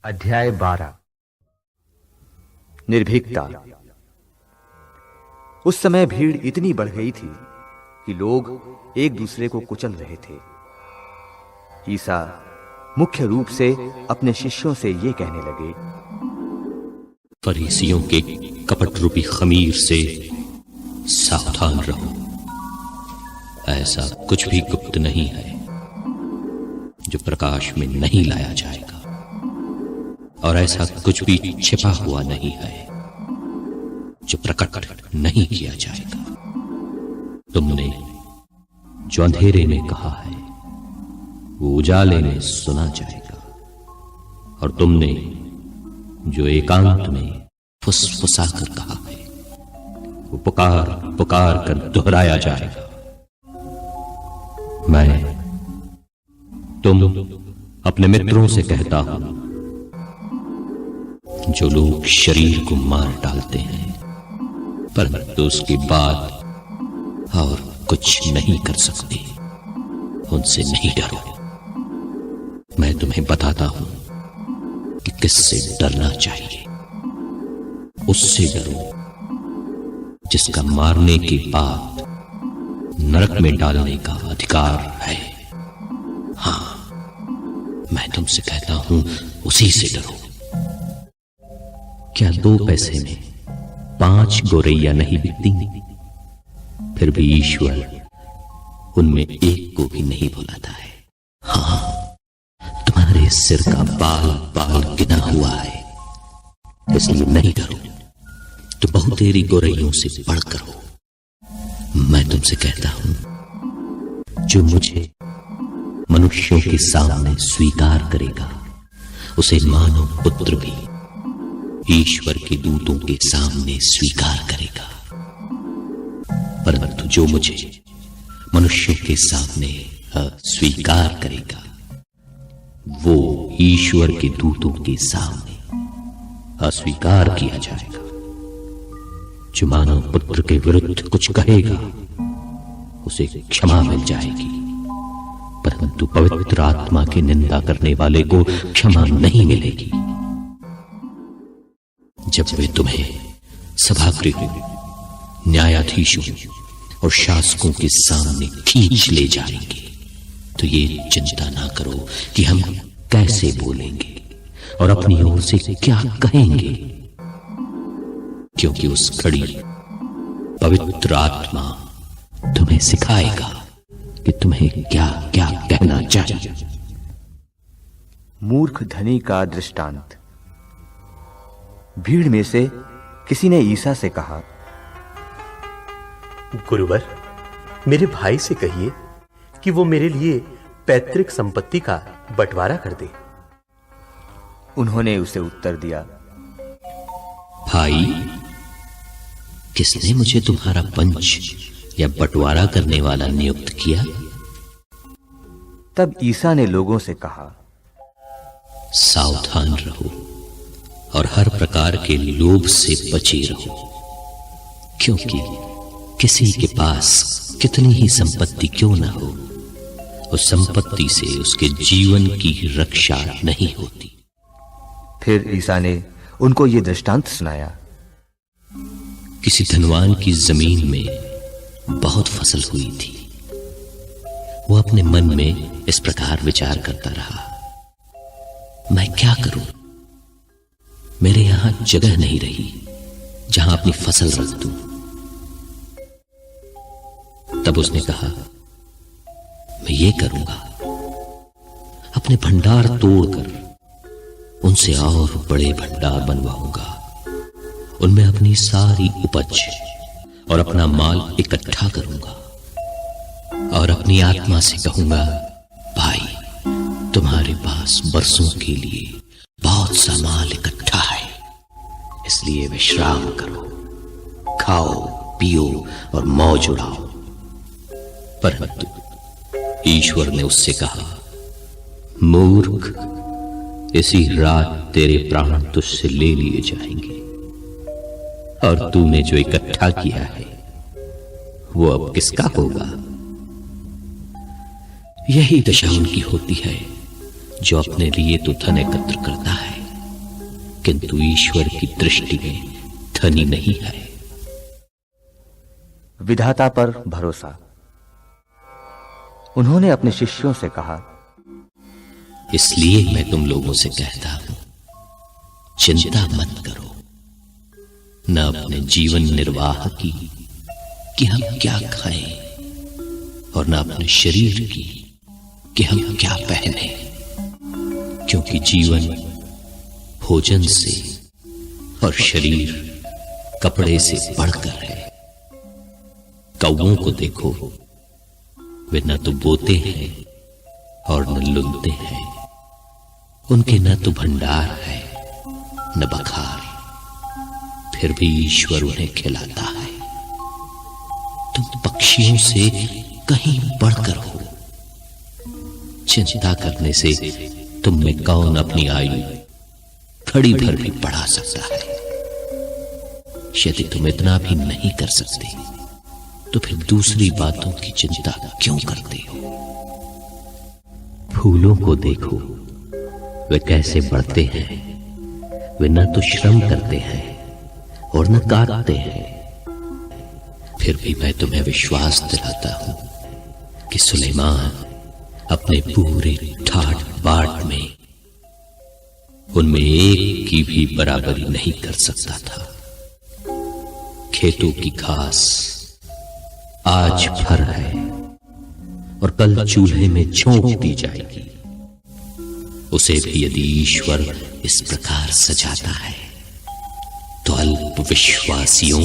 अध्याय 12 निर्भीकता। उस समय भीड़ इतनी बढ़ गई थी कि लोग एक दूसरे को कुचल रहे थे। ईसा मुख्य रूप से अपने शिष्यों से ये कहने लगे, फरीसियों के कपट रूपी खमीर से सावधान रहो। ऐसा कुछ भी गुप्त नहीं है जो प्रकाश में नहीं लाया जाएगा, और ऐसा कुछ भी छिपा हुआ नहीं है जो प्रकट नहीं किया जाएगा। तुमने जो अंधेरे में कहा है वो उजाले में सुना जाएगा, और तुमने जो एकांत में फुसफुसा कर कहा है वो पुकार पुकार कर दोहराया जाएगा। मैं तुम अपने मित्रों से कहता हूं, जो लोग शरीर को मार डालते हैं परंतु उसके बाद और कुछ नहीं कर सकते, उनसे नहीं डरो। मैं तुम्हें बताता हूं कि किससे डरना चाहिए। उससे डरो जिसका मारने के बाद नरक में डालने का अधिकार है। हां, मैं तुमसे कहता हूं, उसी से डरो। क्या 2 पैसे में 5 गोरैया नहीं बिकती? फिर भी ईश्वर उनमें एक को भी नहीं भुलाता है। हां, तुम्हारे सिर का बाल बाल गिना हुआ है, इसलिए नहीं डरो। तो बहुतेरी गोरैयों से बढ़कर हो। मैं तुमसे कहता हूं, जो मुझे मनुष्यों के सामने स्वीकार करेगा उसे मानव पुत्र भी ईश्वर के दूतों के सामने स्वीकार करेगा। परंतु जो मुझे मनुष्यों के सामने अस्वीकार करेगा वो ईश्वर के दूतों के सामने अस्वीकार किया जाएगा। जो मानव पुत्र के विरुद्ध कुछ कहेगा उसे क्षमा मिल जाएगी, परंतु पवित्र आत्मा की निंदा करने वाले को क्षमा नहीं मिलेगी। जब वे तुम्हें सभागृह, न्यायाधीशों और शासकों के सामने खींच ले जाएंगे तो ये चिंता ना करो कि हम कैसे बोलेंगे और अपनी ओर से क्या कहेंगे, क्योंकि उस घड़ी पवित्र आत्मा तुम्हें सिखाएगा कि तुम्हें क्या क्या कहना चाहिए। मूर्ख धनी का दृष्टांत। भीड़ में से किसी ने ईसा से कहा, गुरुवर, मेरे भाई से कहिए कि वो मेरे लिए पैतृक संपत्ति का बंटवारा कर दे। उन्होंने उसे उत्तर दिया, भाई, किसने मुझे तुम्हारा पंच या बंटवारा करने वाला नियुक्त किया? तब ईसा ने लोगों से कहा, सावधान रहो और हर प्रकार के लोभ से बचे रहो, क्योंकि किसी के पास कितनी ही संपत्ति क्यों ना हो, उस संपत्ति से उसके जीवन की रक्षा नहीं होती। फिर ईसा ने उनको ये दृष्टांत सुनाया। किसी धनवान की जमीन में बहुत फसल हुई थी। वो अपने मन में इस प्रकार विचार करता रहा, मैं क्या करूं? मेरे यहां जगह नहीं रही जहां अपनी फसल रख दूं। तब उसने कहा, मैं ये करूंगा, अपने भंडार तोड़कर उनसे और बड़े भंडार बनवाऊंगा, उनमें अपनी सारी उपज और अपना माल इकट्ठा करूंगा और अपनी आत्मा से कहूंगा, भाई, तुम्हारे पास बरसों के लिए बहुत सा माल इकट्ठा है, इसलिए विश्राम करो, खाओ पियो और मौज उड़ाओ। परंतु ईश्वर ने उससे कहा, मूर्ख, इसी रात तेरे प्राण तुझसे ले लिए जाएंगे, और तूने जो इकट्ठा किया है वो अब किसका होगा? यही दशा उनकी होती है जो अपने लिए तो धन एकत्र करता है किंतु ईश्वर की दृष्टि में धनी नहीं है। विधाता पर भरोसा। उन्होंने अपने शिष्यों से कहा, इसलिए मैं तुम लोगों से कहता हूं, चिंता मत करो, न अपने जीवन निर्वाह की कि हम क्या खाएं, और न अपने शरीर की कि हम क्या पहने, क्योंकि जीवन भोजन से और शरीर कपड़े से बढ़कर है। कौवों को देखो, वे न तो बोते हैं और न लुनते हैं, उनके न तो भंडार है न बखार, फिर भी ईश्वर उन्हें खिलाता है। तुम पक्षियों से कहीं बढ़कर हो। चिंता करने से तुम में कौन अपनी आयु घड़ी भर भी बढ़ा सकता है। यदि तुम इतना भी नहीं कर सकते तो फिर दूसरी बातों की चिंता क्यों करते हो? फूलों को देखो, वे कैसे बढ़ते हैं, वे न तो श्रम करते हैं और न काटते हैं। फिर भी मैं तुम्हें विश्वास दिलाता हूं कि सुलेमान अपने पूरे ठाट बाट में उनमें एक की भी बराबरी नहीं कर सकता था। खेतों की घास आज फर है और कल चूल्हे में झोंक दी जाएगी। उसे भी यदि ईश्वर इस प्रकार सजाता है तो अल्प विश्वासियों,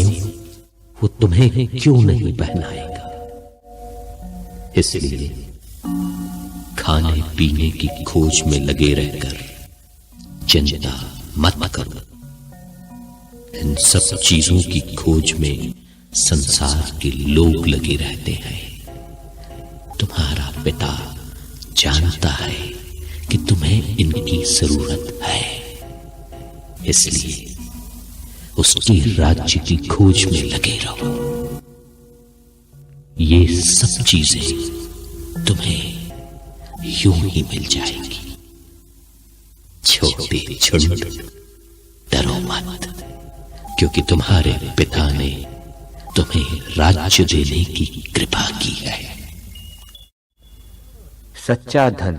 वो तुम्हें क्यों नहीं पहनाएगा? इसलिए खाने पीने की खोज में लगे रहकर चिंता मत करो। इन सब चीजों की खोज में संसार के लोग लगे रहते हैं। तुम्हारा पिता जानता है कि तुम्हें इनकी जरूरत है, इसलिए उसके राज्य की खोज में लगे रहो। ये सब चीजें तुम्हें यूं ही मिल जाएगी। छोटे झुंड, डरो मत, क्योंकि तुम्हारे पिता ने तुम्हें राज्य देने की कृपा की है। सच्चा धन।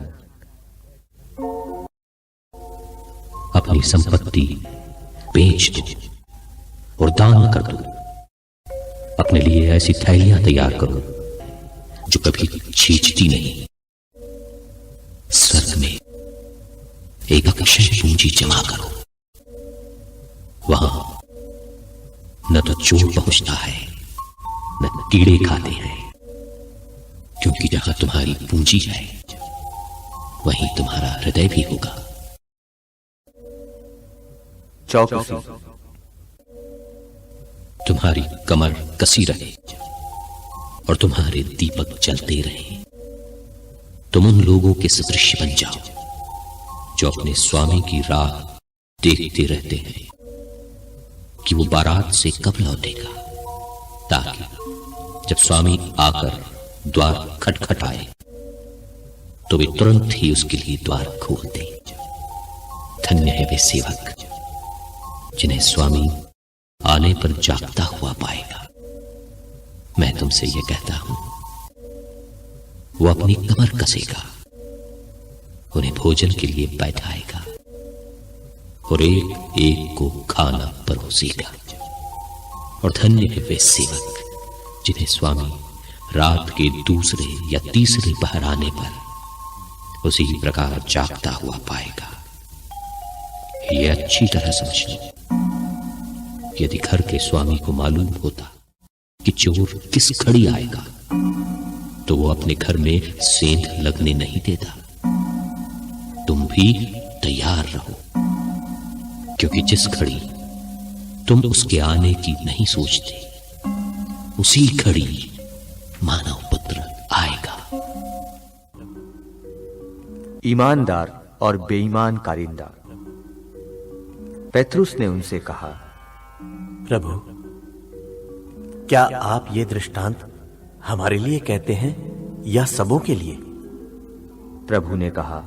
अपनी संपत्ति बेच दो और दान कर दो। अपने लिए ऐसी थैलियां तैयार करो जो कभी छींचती नहीं। स्वर्ग में एक अक्षय पूंजी जमा करो। वहां न तो चोर पहुंचता है न कीड़े खाते हैं, क्योंकि जहां तुम्हारी पूंजी है वहीं तुम्हारा हृदय भी होगा। चौकसी। तुम्हारी कमर कसी रहे और तुम्हारे दीपक जलते रहे। तुम उन लोगों के सदृश बन जाओ जो अपने स्वामी की राह देखते रहते हैं कि वो बारात से कब लौटेगा, ताकि जब स्वामी आकर द्वार खटखटाए तो वे तुरंत ही उसके लिए द्वार खोल दें। धन्य है वे सेवक जिन्हें स्वामी आने पर जागता हुआ पाएगा। मैं तुमसे यह कहता हूं, वो अपनी कमर कसेगा, उन्हें भोजन के लिए बैठाएगा और एक एक को खाना परोसेगा। और धन्य है वे सेवक जिन्हें स्वामी रात के दूसरे या तीसरे पहर आने पर उसी प्रकार जागता हुआ पाएगा। यह अच्छी तरह समझ लो, यदि घर के स्वामी को मालूम होता कि चोर किस घड़ी आएगा तो वो अपने घर में सेंध लगने नहीं देता। तुम भी तैयार रहो, क्योंकि जिस घड़ी तुम उसके आने की नहीं सोचते उसी घड़ी मानव पुत्र आएगा। ईमानदार और बेईमान कारिंदा। पेत्रुस ने उनसे कहा, प्रभु, क्या आप ये दृष्टांत हमारे लिए कहते हैं या सबों के लिए? प्रभु ने कहा,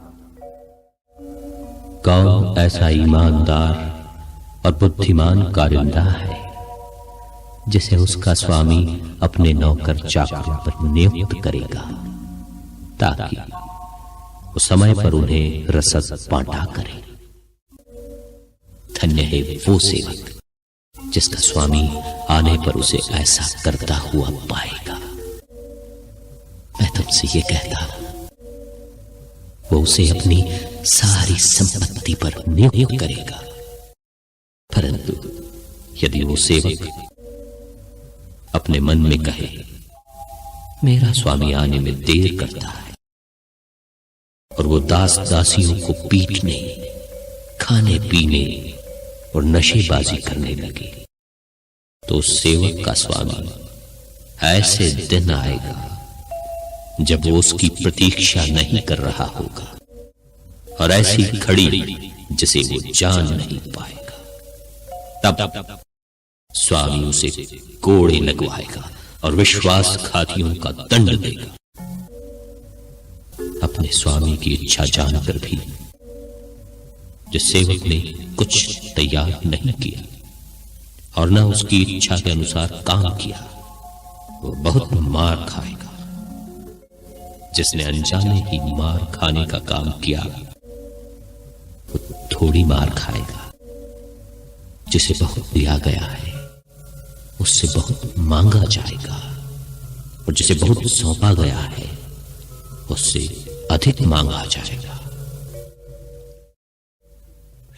कौन ऐसा ईमानदार और बुद्धिमान कारिंदा है जिसे उसका स्वामी अपने नौकर चाकरों पर नियुक्त करेगा ताकि वो समय पर उन्हें रसद बांटा करे। धन्य है वो सेवक जिसका स्वामी आने पर उसे ऐसा करता हुआ पाएगा। मैं तुमसे ये कहता हूं, वो उसे अपनी सारी संपत्ति पर नियुक्त करेगा, परंतु यदि वो सेवक अपने मन में कहे मेरा स्वामी आने में देर करता है, और वो दास दासियों को पीटने, खाने पीने और नशेबाजी करने लगे, तो उस सेवक का स्वामी ऐसे दिन आएगा जब वो उसकी प्रतीक्षा नहीं कर रहा होगा, और ऐसी घड़ी जिसे वो जान नहीं पाएगा। तब स्वामी उसे कोड़े लगवाएगा और विश्वासघातियों का दंड देगा। अपने स्वामी की इच्छा जानकर भी जिस सेवक ने कुछ तैयार नहीं किया और न उसकी इच्छा के अनुसार काम किया, वो बहुत मार खाएगा। जिसने अनजाने ही मार खाने का काम किया वो थोड़ी मार खाएगा। जिसे बहुत दिया गया है उससे बहुत मांगा जाएगा, और जिसे बहुत सौंपा गया है उससे अधिक मांगा जाएगा।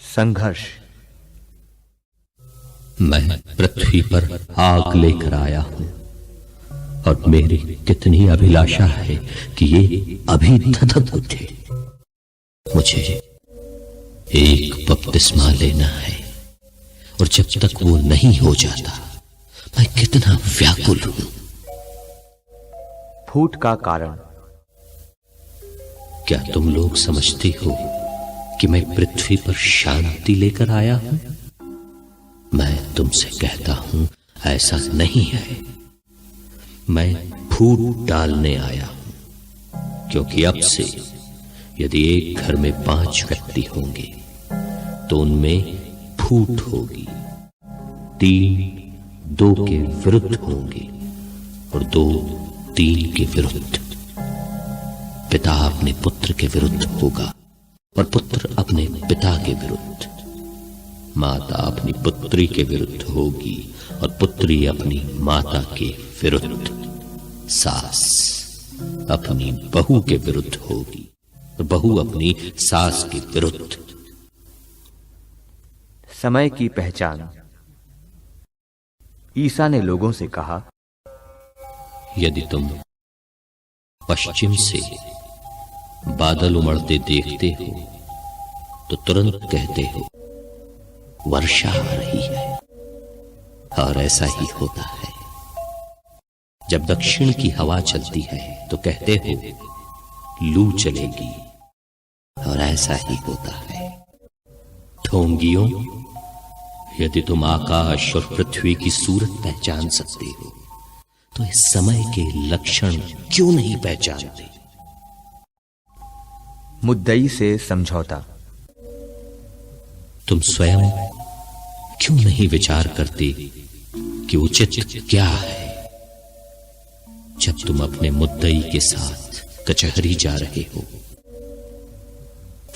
संघर्ष। मैं पृथ्वी पर आग लेकर आया हूं, और मेरी कितनी अभिलाषा है कि ये अभी धधक उठे। मुझे एक बपतिस्मा लेना है, और जब तक वो नहीं हो जाता मैं कितना व्याकुल हूं। फूट का कारण। क्या तुम लोग समझते हो कि मैं पृथ्वी पर शांति लेकर आया हूं? मैं तुमसे कहता हूं ऐसा नहीं है। मैं फूट डालने आया हूं, क्योंकि अब से यदि एक घर में 5 व्यक्ति होंगे तो उनमें फूट होगी। 3 2 के विरुद्ध होंगे और 2 3 के विरुद्ध। पिता अपने पुत्र के विरुद्ध होगा और पुत्र अपने पिता के विरुद्ध। माता अपनी पुत्री के विरुद्ध होगी और पुत्री अपनी माता के विरुद्ध। सास अपनी बहू के विरुद्ध होगी और बहू अपनी सास के विरुद्ध। समय की पहचान। ईसा ने लोगों से कहा, यदि तुम पश्चिम से बादल उमड़ते देखते हो तो तुरंत कहते हो वर्षा आ रही है, और ऐसा ही होता है। जब दक्षिण की हवा चलती है तो कहते हो लू चलेगी, और ऐसा ही होता है। ढोंगियों, यदि तुम आकाश और पृथ्वी की सूरत पहचान सकते हो तो इस समय के लक्षण क्यों नहीं पहचानते? मुद्दई से समझौता। तुम स्वयं क्यों नहीं विचार करते कि उचित क्या है? जब तुम अपने मुद्दई के साथ कचहरी जा रहे हो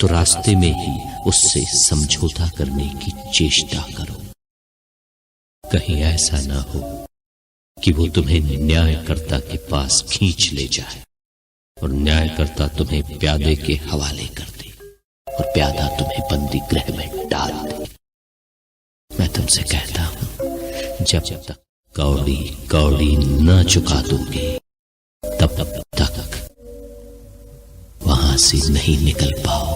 तो रास्ते में ही उससे समझौता करने की चेष्टा करो। कहीं ऐसा ना हो कि वो तुम्हें न्यायकर्ता के पास खींच ले जाए और न्यायकर्ता तुम्हें प्यादे के हवाले कर दे और प्यादा तुम्हें बंदी गृह में डाल दे। मैं तुमसे कहता हूं, जब तक कौड़ी कौड़ी न चुका दोगे तब तक वहां से नहीं निकल पाओ।